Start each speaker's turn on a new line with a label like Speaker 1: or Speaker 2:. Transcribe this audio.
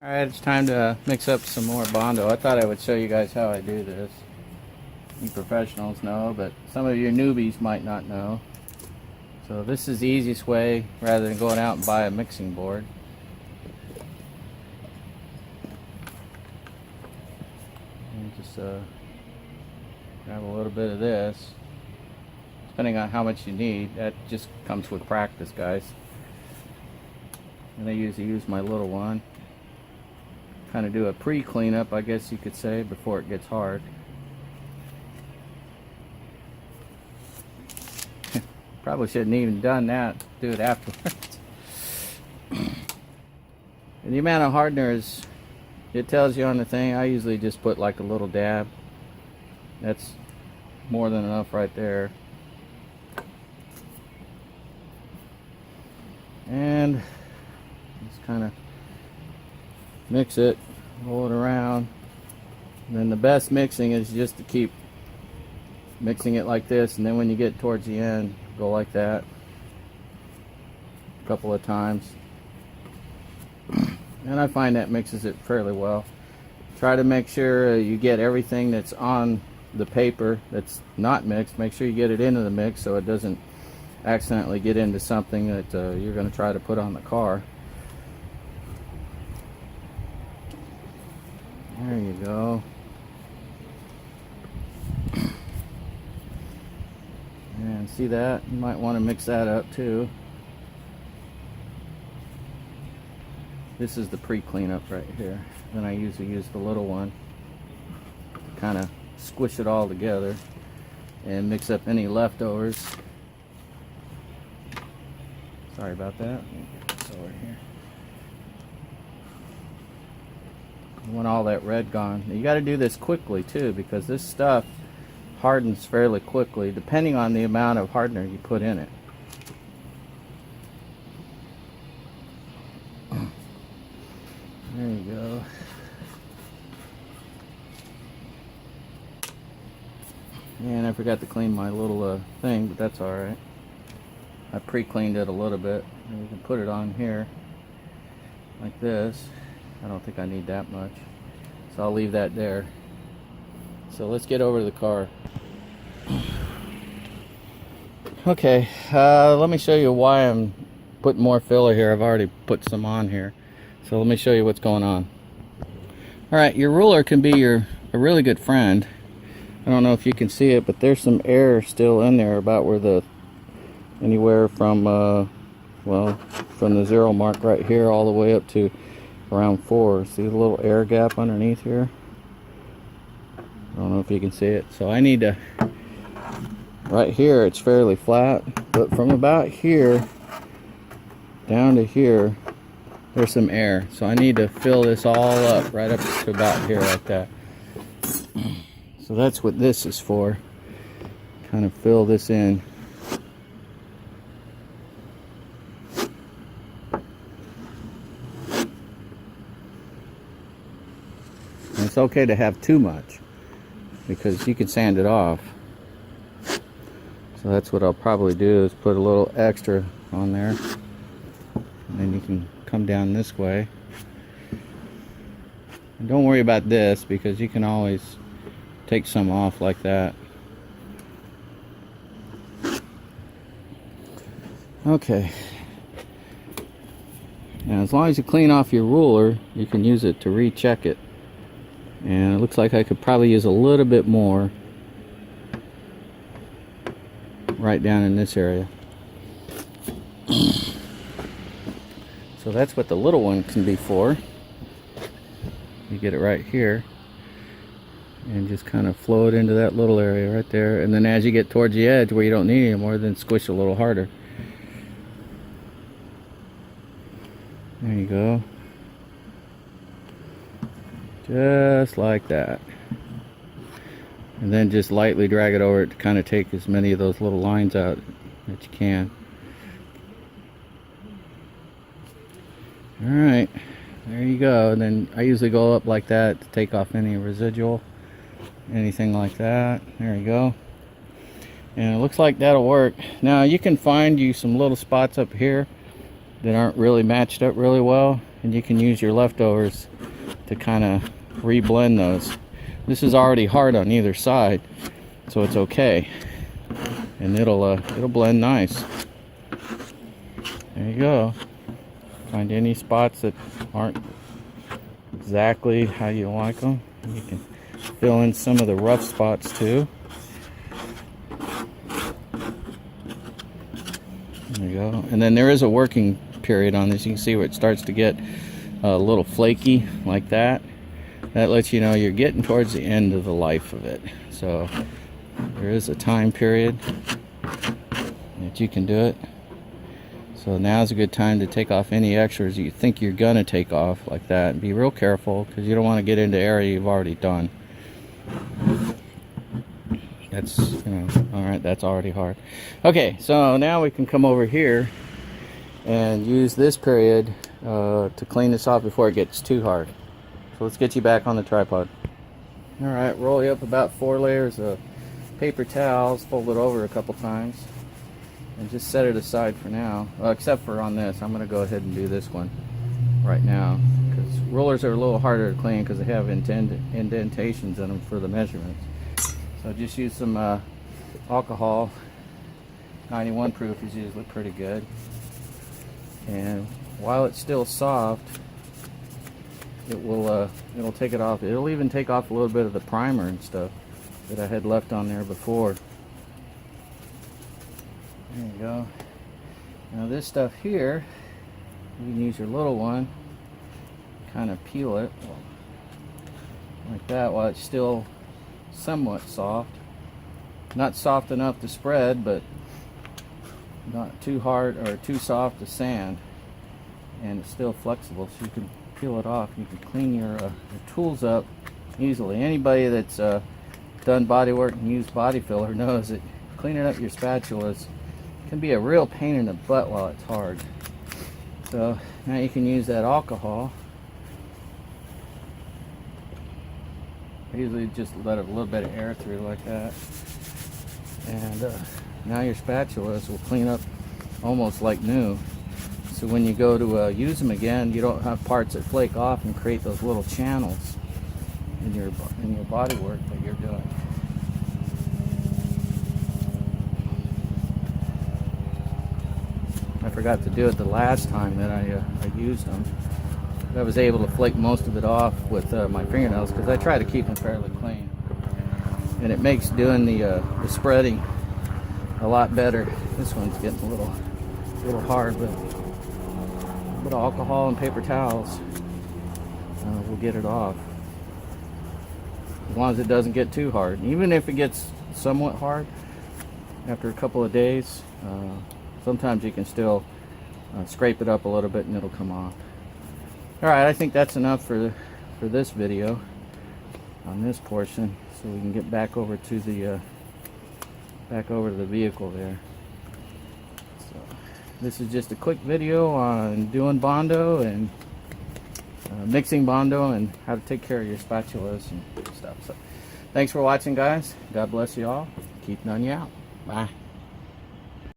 Speaker 1: Alright, it's time to mix up some more Bondo. I thought I would show you guys how I do this. You professionals know, but some of you newbies might not know. So this is the easiest way rather than going out and buy a mixing board. And just grab a little bit of this. Depending on how much you need, that just comes with practice, guys. And I usually use my little one. Kind of do a pre-cleanup, I guess you could say, before it gets hard. Probably shouldn't even done that. Do it afterwards. And the amount of hardeners, it tells you on the thing. I usually just put like a little dab. That's more than enough right there. And just kind of mix it, roll it around. And then the best mixing is just to keep mixing it like this, and then when you get towards the end, go like that a couple of times. And I find that mixes it fairly well. Try to make sure you get everything that's on the paper that's not mixed. Make sure you get it into the mix so it doesn't accidentally get into something that you're going to try to put on the car. There you go. And see that? You might want to mix that up too. This is the pre-cleanup right here. Then I usually use the little one. Kind of squish it all together and mix up any leftovers. Sorry about that. Let me get this over here. I want all that red gone. You got to do this quickly too, because this stuff hardens fairly quickly depending on the amount of hardener you put in it. There you go. And I forgot to clean my little thing, but that's alright. I pre-cleaned it a little bit. And you can put it on here like this. I don't think I need that much, so I'll leave that there. So let's get over to the car. Okay, let me show you why I'm putting more filler here. I've already put some on here, so let me show you what's going on. Alright, your ruler can be a really good friend. I don't know if you can see it, but there's some air still in there about where anywhere from from the 0 mark right here all the way up to around 4. See the little air gap underneath here? I don't know if you can see it. So I need to, right here it's fairly flat, but from about here down to here there's some air. So I need to fill this all up right up to about here like that. So that's what this is for. Kind of fill this in. It's okay to have too much because you can sand it off. So that's what I'll probably do, is put a little extra on there, and then you can come down this way. And don't worry about this because you can always take some off like that. Okay. Now as long as you clean off your ruler, you can use it to recheck it. And it looks like I could probably use a little bit more right down in this area. So that's what the little one can be for. You get it right here and just kind of flow it into that little area right there, and then as you get towards the edge where you don't need it anymore, then squish a little harder. There you go. Just like that. And then just lightly drag it over it to kind of take as many of those little lines out that you can. Alright, there you go. And then I usually go up like that to take off any residual, anything like that. There you go. And it looks like that'll work. Now you can find you some little spots up here that aren't really matched up really well, and you can use your leftovers to kind of reblend those. This is already hard on either side, so it's okay, and it'll blend nice. There you go. Find any spots that aren't exactly how you like them. You can fill in some of the rough spots too. There you go. And then there is a working period on this. You can see where it starts to get a little flaky like that. That lets you know you're getting towards the end of the life of it. So there is a time period that you can do it. So now's a good time to take off any extras you think you're gonna take off like that, and be real careful because you don't want to get into area you've already done. That's, you know, all right, that's already hard. Okay, so now we can come over here and use this period to clean this off before it gets too hard. So let's get you back on the tripod. All right, roll you up about 4 layers of paper towels, fold it over a couple times, and just set it aside for now. Well, except for on this, I'm going to go ahead and do this one right now, because rollers are a little harder to clean because they have indentations in them for the measurements. So just use some alcohol. 91 proof is usually pretty good. And while it's still soft, it'll take it off. It'll even take off a little bit of the primer and stuff that I had left on there before. There you go. Now this stuff here, you can use your little one, kind of peel it like that while it's still somewhat soft. Not soft enough to spread, but not too hard or too soft to sand. And it's still flexible, so you can peel it off. You can clean your tools up easily. Anybody that's done body work and used body filler knows that cleaning up your spatulas can be a real pain in the butt while it's hard. So now you can use that alcohol. I usually just let a little bit of air through like that, and now your spatulas will clean up almost like new. So when you go to use them again, you don't have parts that flake off and create those little channels in your body work that you're doing. I forgot to do it the last time that I used them. I was able to flake most of it off with my fingernails because I try to keep them fairly clean, and it makes doing the spreading a lot better. This one's getting a little hard, but a bit of alcohol and paper towels will get it off, as long as it doesn't get too hard. Even if it gets somewhat hard after a couple of days, sometimes you can still scrape it up a little bit and it'll come off. Alright, I think that's enough for this video on this portion, so we can get back over to the vehicle there. So this is just a quick video on doing Bondo and mixing Bondo and how to take care of your spatulas and stuff. So thanks for watching, guys. God bless you all. Keep none you out. Bye.